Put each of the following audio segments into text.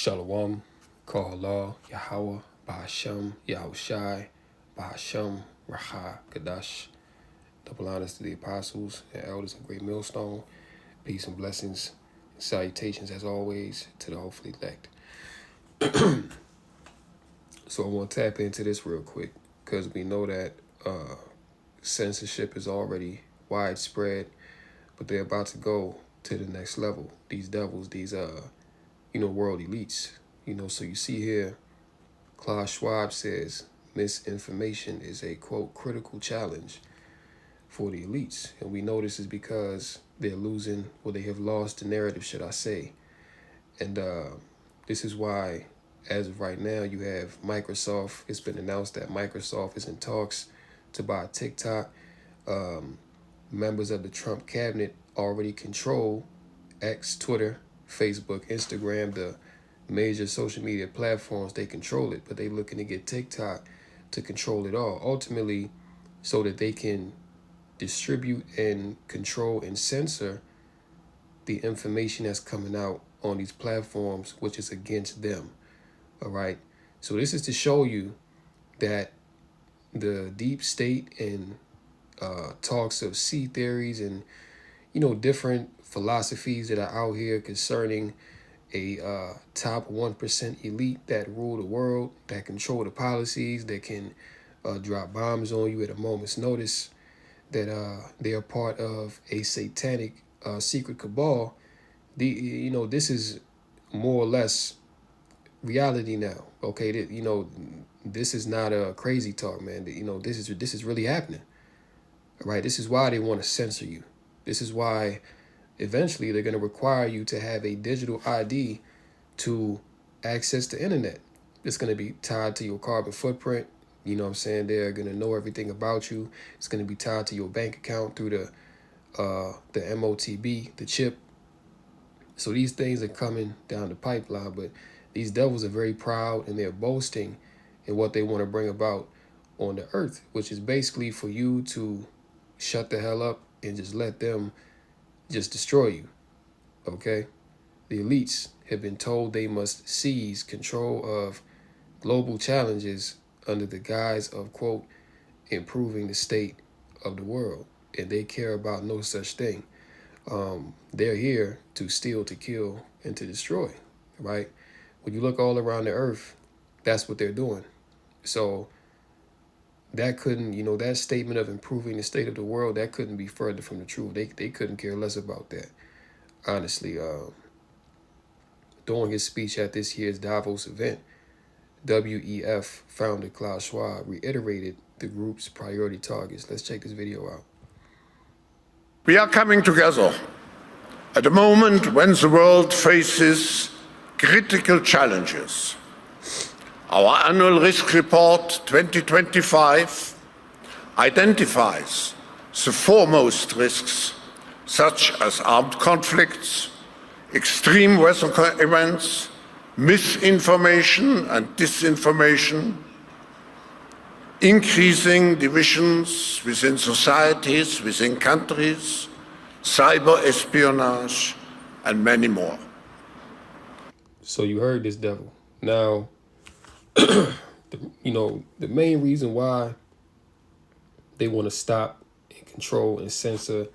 Shalom, Kahala, Yahweh, Bahasham, Yahushai, Bahasham, Raha, Kadash. Double honors to the apostles and elders of Great Millstone. Peace and blessings and salutations as always to the hopefully elect. So I want to tap into this real quick because we know that censorship is already widespread, but they're about to go to the next level. These devils, these world elites. So you see here, Klaus Schwab says misinformation is a, quote, critical challenge for the elites. And we know this is because they're losing, or they have lost the narrative, should I say. And this is why, as of right now, you have Microsoft. It's been announced that Microsoft is in talks to buy TikTok. Members of the Trump cabinet already control X, Twitter, Facebook, Instagram, the major social media platforms. They control it, but they're looking to get TikTok to control it all, ultimately so that they can distribute and control and censor the information that's coming out on these platforms, which is against them. All right. So this is to show you that the deep state and talks of sea theories and different philosophies that are out here concerning a top 1% elite that rule the world, that control the policies, that can drop bombs on you at a moment's notice, that they are part of a satanic secret cabal. This is more or less reality now. Okay, this is not a crazy talk, man. This is really happening. All right, this is why they want to censor you. This is why eventually they're going to require you to have a digital ID to access the internet. It's going to be tied to your carbon footprint. You know what I'm saying? They're going to know everything about you. It's going to be tied to your bank account through the MOTB, the chip. So these things are coming down the pipeline, but these devils are very proud and they're boasting in what they want to bring about on the earth, which is basically for you to shut the hell up and just let them just destroy you. Okay? The elites have been told they must seize control of global challenges under the guise of, quote, improving the state of the world. And they care about no such thing. They're here to steal, to kill, and to destroy, right? When you look all around the earth, that's what they're doing. So that couldn't, that statement of improving the state of the world, that couldn't be further from the truth. They couldn't care less about that, honestly. During his speech at this year's Davos event, WEF founder Klaus Schwab reiterated the group's priority targets. Let's check this video out. We are coming together at a moment when the world faces critical challenges. Our annual risk report 2025 identifies the foremost risks, such as armed conflicts, extreme weather events, misinformation and disinformation, increasing divisions within societies, within countries, cyber espionage, and many more. So you heard this devil. Now, the main reason why they want to stop and control and censor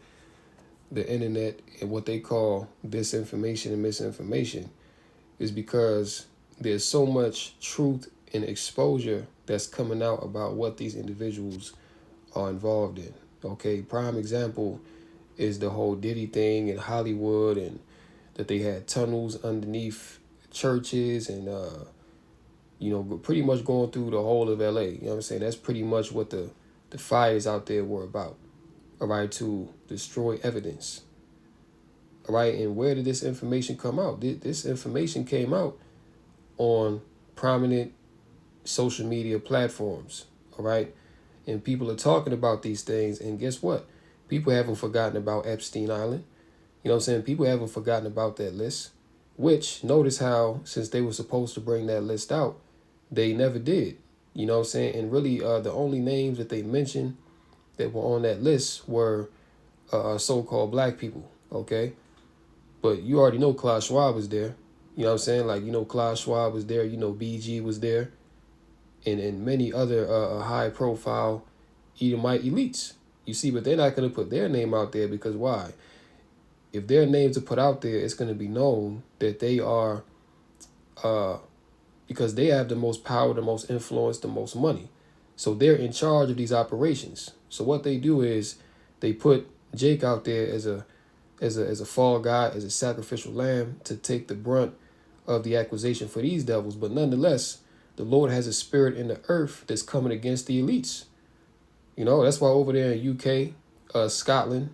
the internet and what they call disinformation and misinformation is because there's so much truth and exposure that's coming out about what these individuals are involved in. Okay, prime example is the whole Diddy thing in Hollywood, and that they had tunnels underneath churches and pretty much going through the whole of LA. You know what I'm saying? That's pretty much what the fires out there were about. All right, to destroy evidence. All right, and where did this information come out? This information came out on prominent social media platforms. All right, and people are talking about these things, and guess what? People haven't forgotten about Epstein Island. You know what I'm saying? People haven't forgotten about that list, which, notice how, since they were supposed to bring that list out, they never did. You know what I'm saying? And really, the only names that they mentioned that were on that list were so-called black people, okay? But you already know Klaus Schwab was there. You know You know what I'm saying? Like, Klaus Schwab was there, BG was there, and many other high profile Edomite elites. You see, but they're not going to put their name out there because why? If their names are put out there, it's going to be known that they are, uh, because they have the most power, the most influence, the most money. So they're in charge of these operations. So what they do is they put Jake out there as a fall guy, as a sacrificial lamb to take the brunt of the accusation for these devils. But nonetheless, the Lord has a spirit in the earth that's coming against the elites. That's why over there in UK, Scotland,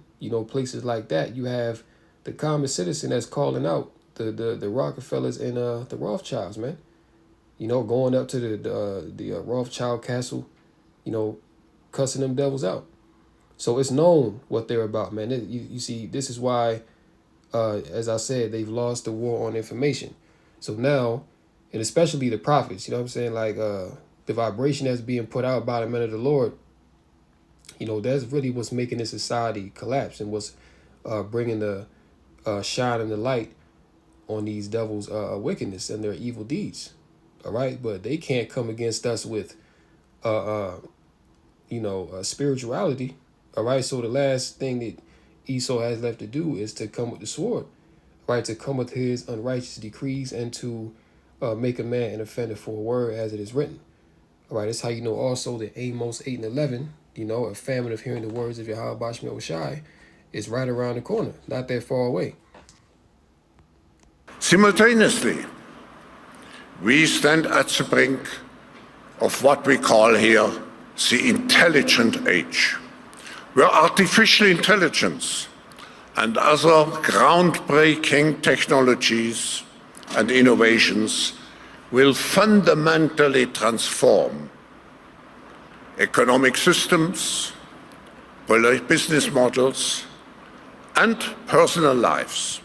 places like that, you have the common citizen that's calling out the Rockefellers and the Rothschilds, man. Going up to the Rothschild castle, you know, cussing them devils out. So it's known what they're about, man. You see, this is why, as I said, they've lost the war on information. So now, and especially the prophets, you know what I'm saying? Like the vibration that's being put out by the men of the Lord, that's really what's making this society collapse and what's bringing the shine and the light on these devils' wickedness and their evil deeds. All right, but they can't come against us with, spirituality. All right, so the last thing that Esau has left to do is to come with the sword, right? To come with his unrighteous decrees and to make a man an offender for a word as it is written. All right, that's how you know also that Amos 8 and 11, a famine of hearing the words of Yahweh Bashmel Shai is right around the corner, not that far away. Simultaneously, we stand at the brink of what we call here the intelligent age, where artificial intelligence and other groundbreaking technologies and innovations will fundamentally transform economic systems, business models, and personal lives.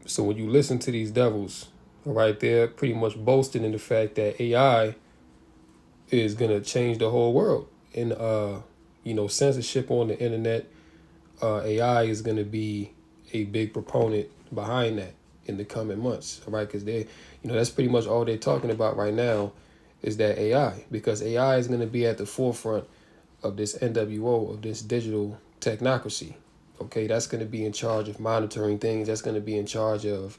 So when you listen to these devils, all right, they're pretty much boasting in the fact that AI is gonna change the whole world. And censorship on the internet, AI is gonna be a big proponent behind that in the coming months. All right, because that's pretty much all they're talking about right now is that AI, because AI is gonna be at the forefront of this NWO, of this digital technocracy. Okay, that's going to be in charge of monitoring things. That's going to be in charge of,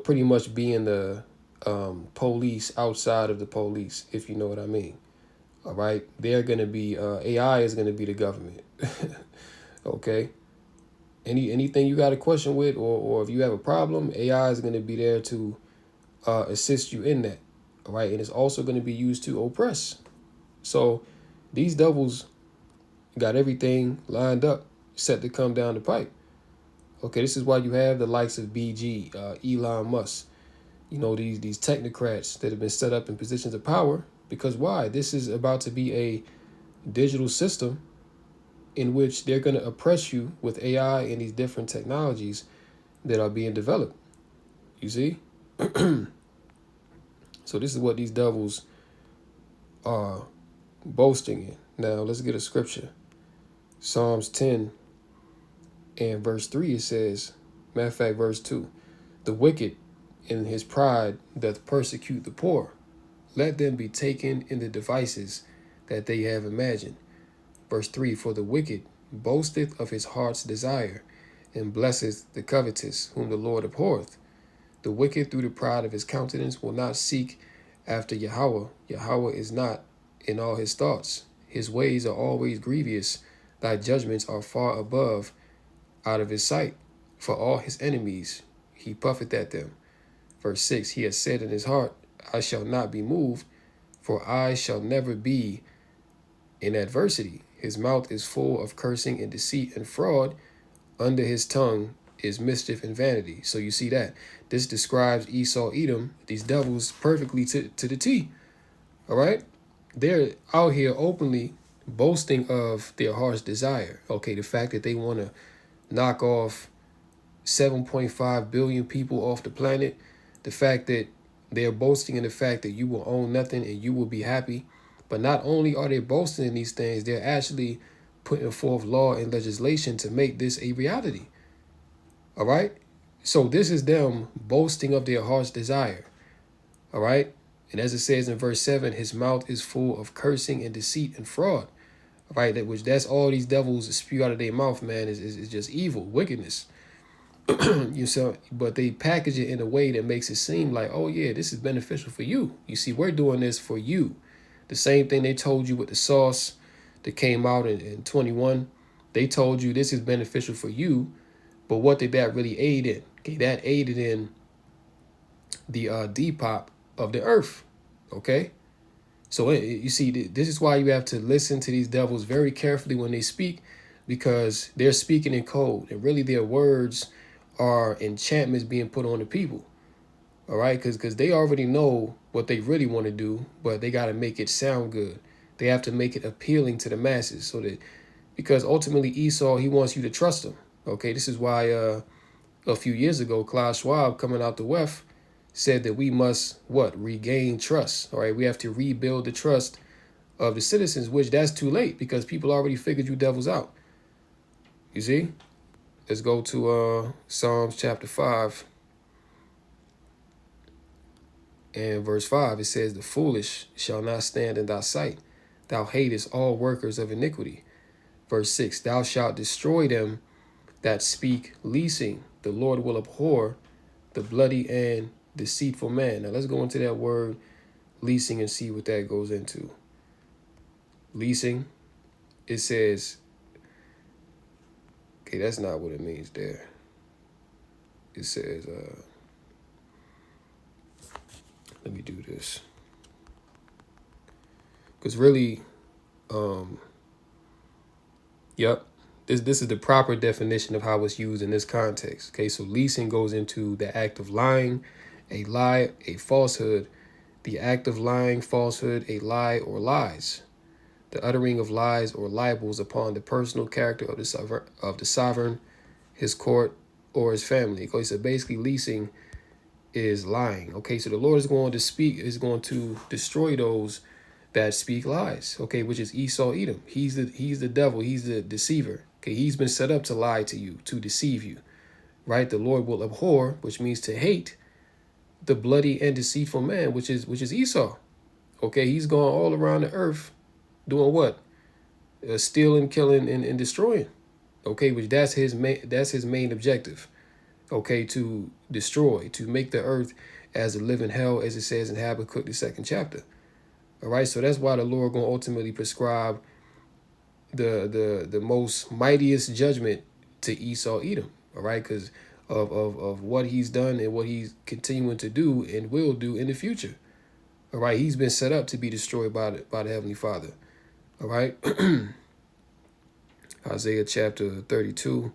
pretty much being the police outside of the police, if you know what I mean. All right, they're going to be AI is going to be the government. Okay, anything you got a question with, or if you have a problem, AI is going to be there to assist you in that. All right, and it's also going to be used to oppress. So these devils got everything lined up, set to come down the pipe. Okay, this is why you have the likes of BG, Elon Musk, these technocrats that have been set up in positions of power. Because why? This is about to be a digital system in which they're going to oppress you with AI and these different technologies that are being developed. You see? So this is what these devils are boasting in. Now let's get a scripture. Psalms 10 and verse 3, it says, matter of fact, verse 2, the wicked in his pride doth persecute the poor. Let them be taken in the devices that they have imagined. Verse 3, for the wicked boasteth of his heart's desire, and blesseth the covetous, whom the Lord abhorreth. The wicked through the pride of his countenance will not seek after Yahweh. Yahweh is not in all his thoughts. His ways are always grievous. Thy judgments are far above out of his sight. For all his enemies he puffeth at them. Verse 6, he has said in his heart, I shall not be moved, for I shall never be in adversity. His mouth is full of cursing and deceit and fraud. Under his tongue is mischief and vanity. So you see that. This describes Esau, Edom, these devils, perfectly to the T. All right? They're out here openly boasting of their heart's desire. Okay, the fact that they want to knock off 7.5 billion people off the planet, the fact that they're boasting in the fact that you will own nothing and you will be happy. But not only are they boasting in these things, they're actually putting forth law and legislation to make this a reality. All right? So this is them boasting of their heart's desire. All right. And as it says in verse 7, his mouth is full of cursing and deceit and fraud. All right. That's all these devils spew out of their mouth, man, is just evil, wickedness. You so, but they package it in a way that makes it seem like, oh yeah, this is beneficial for you. You see, we're doing this for you. The same thing they told you with the sauce that came out in 21. They told you this is beneficial for you, but what did that really aid in? Okay, that aided in the depop of the earth. Okay, so you see, this is why you have to listen to these devils very carefully when they speak, because they're speaking in code, and really their words are enchantments being put on the people. All right, because they already know what they really want to do, but they got to make it sound good. They have to make it appealing to the masses, so that because ultimately Esau, he wants you to trust him. Okay, this is why a few years ago, Klaus Schwab coming out the WEF said that we must what regain trust. All right, we have to rebuild the trust of the citizens, which that's too late because people already figured you devils out. You see, let's go to Psalms chapter 5 and verse 5. It says, the foolish shall not stand in thy sight. Thou hatest all workers of iniquity. Verse 6, thou shalt destroy them that speak leasing. The Lord will abhor the bloody and deceitful man. Now let's go into that word leasing and see what that goes into. Leasing, it says, okay, that's not what it means there. It says, let me do this. Because really, yep, this is the proper definition of how it's used in this context. Okay, so leasing goes into the act of lying, a lie, a falsehood, the act of lying, falsehood, a lie, or lies. The uttering of lies or libels upon the personal character of the sovereign, his court, or his family. Okay, so basically leasing is lying. Okay, so the Lord is going to destroy those that speak lies. Okay, which is Esau Edom. He's the devil, he's the deceiver. Okay, he's been set up to lie to you, to deceive you. Right? The Lord will abhor, which means to hate, the bloody and deceitful man, which is Esau. Okay, he's gone all around the earth doing what? Stealing, killing, and destroying. Okay, which that's his main objective. Okay, to destroy, to make the earth as a living hell, as it says in Habakkuk, the 2nd chapter. All right, so that's why the Lord gonna ultimately prescribe the most mightiest judgment to Esau Edom. All right, because of what he's done and what he's continuing to do and will do in the future. All right, he's been set up to be destroyed by the Heavenly Father. All right. Isaiah chapter 32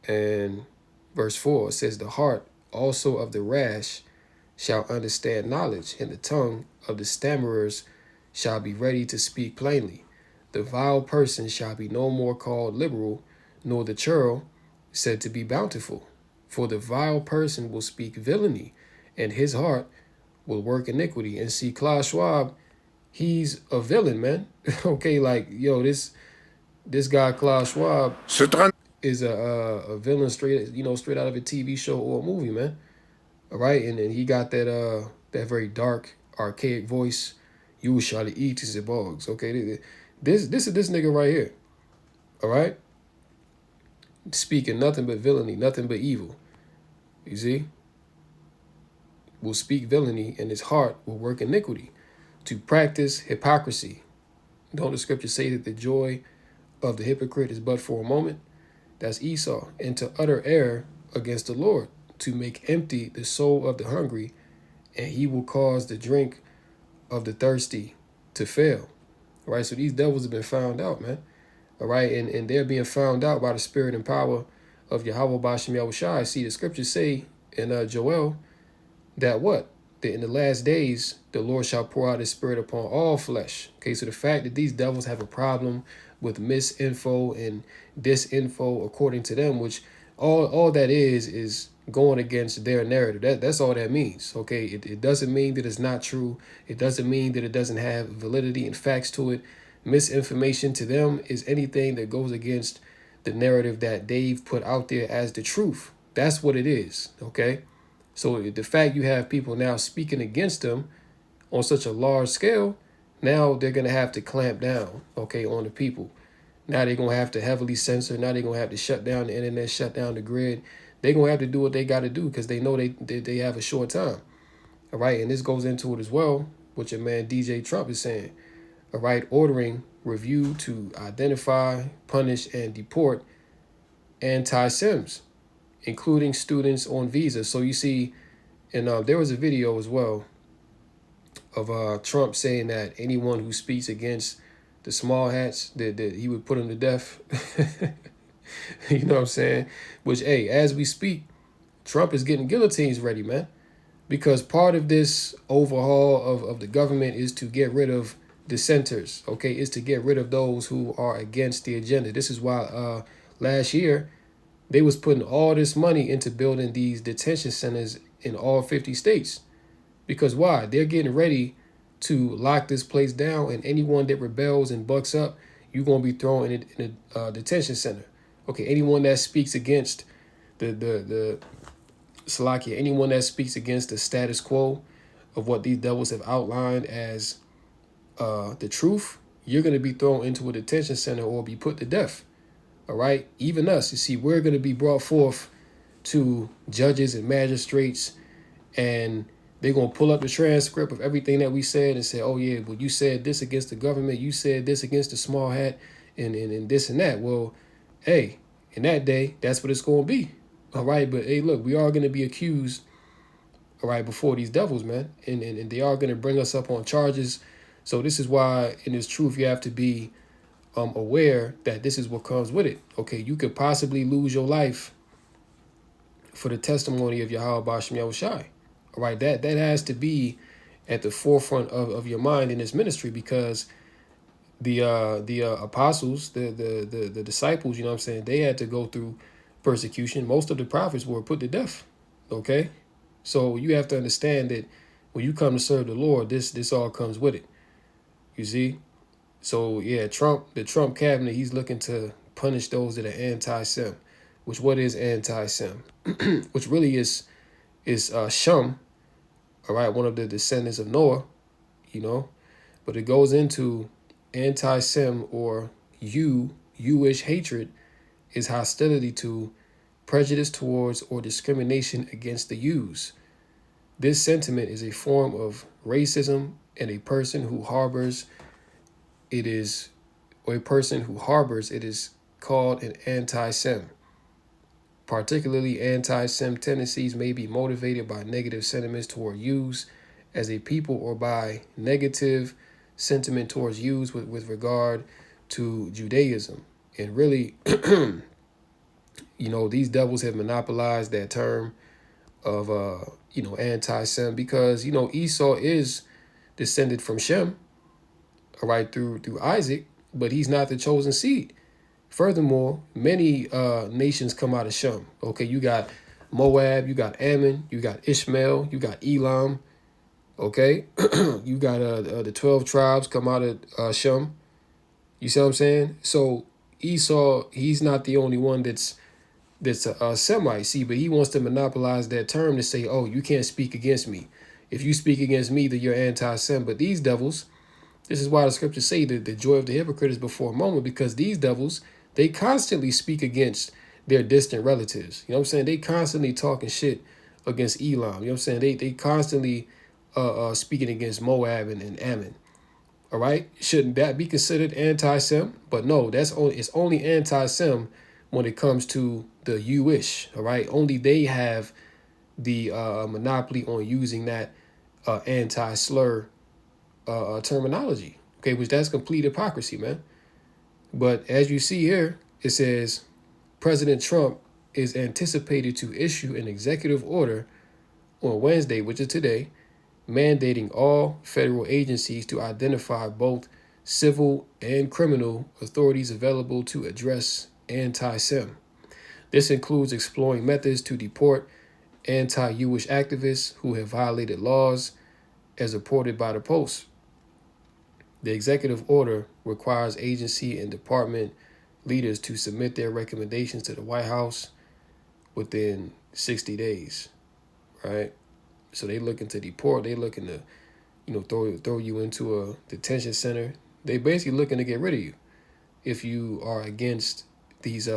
and verse 4 says, the heart also of the rash shall understand knowledge, and the tongue of the stammerers shall be ready to speak plainly. The vile person shall be no more called liberal, nor the churl said to be bountiful. For the vile person will speak villainy, and his heart will work iniquity. And see, Klaus Schwab, he's a villain, man. Okay, like, yo, this guy Klaus Schwab is a villain straight out of a TV show or a movie, man. All right, and he got that very dark, archaic voice. You shall eat his bugs. Okay, this is this nigga right here. All right, speaking nothing but villainy, nothing but evil. You see, will speak villainy, and his heart will work iniquity, to practice hypocrisy. Don't the scripture say that the joy of the hypocrite is but for a moment? That's Esau. And to utter error against the Lord, to make empty the soul of the hungry, and he will cause the drink of the thirsty to fail. All right, so these devils have been found out, man. All right, and they're being found out by the spirit and power of Yahweh Bashem Yahushai. See, the scriptures say in Joel that what? That in the last days, the Lord shall pour out his spirit upon all flesh. Okay, so the fact that these devils have a problem with misinfo and disinfo according to them, which all that is going against their narrative. That's all that means. Okay, it doesn't mean that it's not true. It doesn't mean that it doesn't have validity and facts to it. Misinformation to them is anything that goes against the narrative that they've put out there as the truth. That's what it is. Okay. So the fact you have people now speaking against them on such a large scale, now they're gonna have to clamp down, okay, on the people. Now they're gonna have to heavily censor. Now they're gonna have to shut down the internet, shut down the grid. They're gonna have to do what they got to do because they know they have a short time. All right, and this goes into it as well. What your man DJ Trump is saying. All right, ordering review to identify, punish, and deport anti-Sims, including students on visas. So you see, and there was a video as well of Trump saying that anyone who speaks against the small hats, that he would put them to death. You know what I'm saying? Which, hey, as we speak, Trump is getting guillotines ready, man. Because part of this overhaul of the government is to get rid of dissenters, okay? Is to get rid of those who are against the agenda. This is why last year they was putting all this money into building these detention centers in all 50 states. Because why? They're getting ready to lock this place down, and anyone that rebels and bucks up, you're going to be thrown in a detention center. Okay, anyone that speaks against the Salakia, anyone that speaks against the status quo of what these devils have outlined as the truth, you're going to be thrown into a detention center or be put to death. All right? Even us, you see, we're going to be brought forth to judges and magistrates, and they're going to pull up the transcript of everything that we said and say, oh, yeah, well, you said this against the government. You said this against the small hat and this and that. Well, hey, in that day, that's what it's going to be. All right. But hey, look, we are going to be accused, all right, before these devils, man. And they are going to bring us up on charges. So this is why in this truth, you have to be aware that this is what comes with it. Okay. You could possibly lose your life for the testimony of Yahweh Bashem Yahushai. All right. That has to be at the forefront of your mind in this ministry, because the apostles, the disciples, you know what I'm saying, they had to go through persecution. Most of the prophets were put to death. Okay, so you have to understand that when you come to serve the Lord, this all comes with it. You see, so yeah, the Trump cabinet, he's looking to punish those that are anti-Sem. Which, what is anti-Sem? Which really is Shem. All right, one of the descendants of Noah. You know, but it goes into anti-Sem, or you-ish hatred, is hostility to, prejudice towards, or discrimination against the Jews. This sentiment is a form of racism, and a person who harbors it is called an anti-Sem. Particularly, anti-Sem tendencies may be motivated by negative sentiments toward Jews as a people, or by negative sentiment towards Jews with regard to Judaism. And really, these devils have monopolized that term of, anti-Sem, because, Esau is descended from Shem, all right, through Isaac, but he's not the chosen seed. Furthermore, many nations come out of Shem. Okay, you got Moab, you got Ammon, you got Ishmael, you got Elam. Okay, you got the 12 tribes come out of Shem. You see what I'm saying? So Esau, he's not the only one that's a Semite. See, but he wants to monopolize that term to say, oh, you can't speak against me. If you speak against me, then you're anti-Sem. But these devils, this is why the scriptures say that the joy of the hypocrite is before a moment, because these devils, they constantly speak against their distant relatives. You know what I'm saying? They constantly talking shit against Elam. You know what I'm saying? They constantly speaking against Moab and Ammon. All right? Shouldn't that be considered anti-Sem? But no, it's only anti-Sem when it comes to the Jewish. All right? Only they have the monopoly on using that anti-slur terminology. Okay, which that's complete hypocrisy, man. But as you see here, it says President Trump is anticipated to issue an executive order on Wednesday, which is today, mandating all federal agencies to identify both civil and criminal authorities available to address anti-Sem. This includes exploring methods to deport anti-Jewish activists who have violated laws, as reported by the Post. The executive order requires agency and department leaders to submit their recommendations to the White House within 60 days, right? So they looking to deport. They looking to, throw you into a detention center. They basically looking to get rid of you if you are against these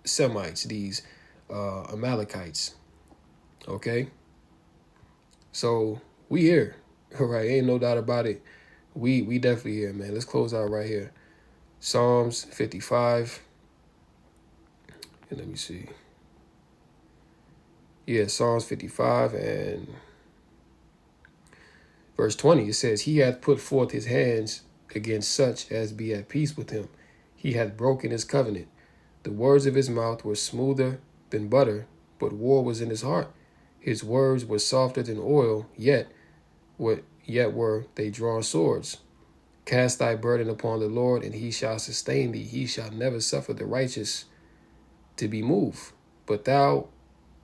Semites, these Amalekites. Okay, so we here, all right? Ain't no doubt about it. We definitely here, man. Let's close out right here. Psalms 55. And let me see. Yeah, Psalms 55 and verse 20. It says, "He hath put forth his hands against such as be at peace with him. He hath broken his covenant. The words of his mouth were smoother than butter, but war was in his heart. His words were softer than oil, yet were they drawn swords. Cast thy burden upon the Lord, and he shall sustain thee. He shall never suffer the righteous to be moved. But thou,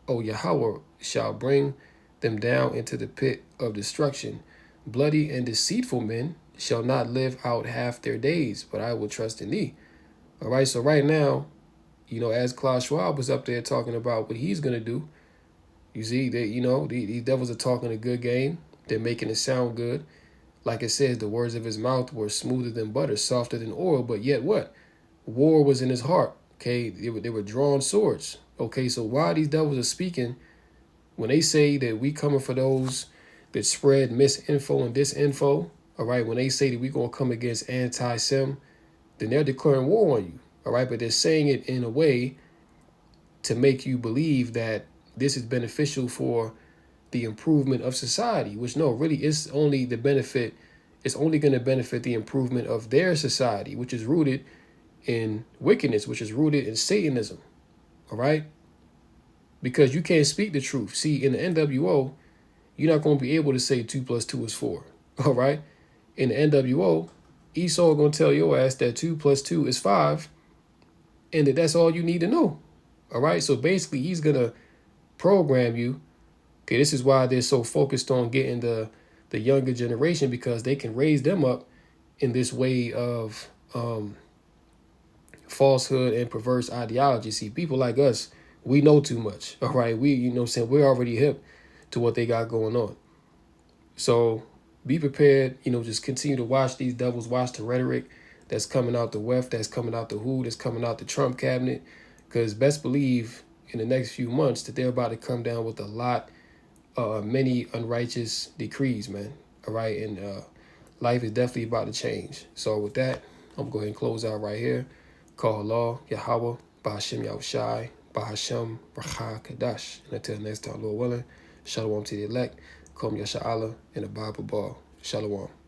O Yahweh, shall bring them down into the pit of destruction. Bloody and deceitful men shall not live out half their days, but I will trust in thee." All right, so right now, as Klaus Schwab was up there talking about what he's going to do, you see that, these devils are talking a good game. They're making it sound good. Like it says, the words of his mouth were smoother than butter, softer than oil, but yet what? War was in his heart. Okay, they were drawn swords. Okay, so why these devils are speaking, when they say that we coming for those that spread misinfo and disinfo, all right, when they say that we going to come against anti-Sem, then they're declaring war on you, all right? But they're saying it in a way to make you believe that this is beneficial for the improvement of society, which no, really it's only the benefit, it's only going to benefit the improvement of their society, which is rooted in wickedness, which is rooted in Satanism, all right? Because you can't speak the truth. See, in the NWO, you're not going to be able to say 2 plus 2 is 4, all right? In the NWO, Esau going to tell your ass that 2 plus 2 is 5, and that's all you need to know, all right? So basically, he's going to program you. Okay, this is why they're so focused on getting the younger generation, because they can raise them up in this way of falsehood and perverse ideology. See, people like us, we know too much. All right, we're already hip to what they got going on. So be prepared. Just continue to watch these devils, watch the rhetoric that's coming out the WEF, that's coming out the WHO, that's coming out the Trump cabinet, because best believe in the next few months that they're about to come down with a lot, many unrighteous decrees, man. All right, and life is definitely about to change. So with that, I'm going to go ahead and close out right here. Call Allah, Yahweh, Bahashem Yahushai, Bahashem Racha Kadash. And until next time, Lord willing, Shalom to the elect, Kom Yasha Allah, and the Bible Ball. Shalom.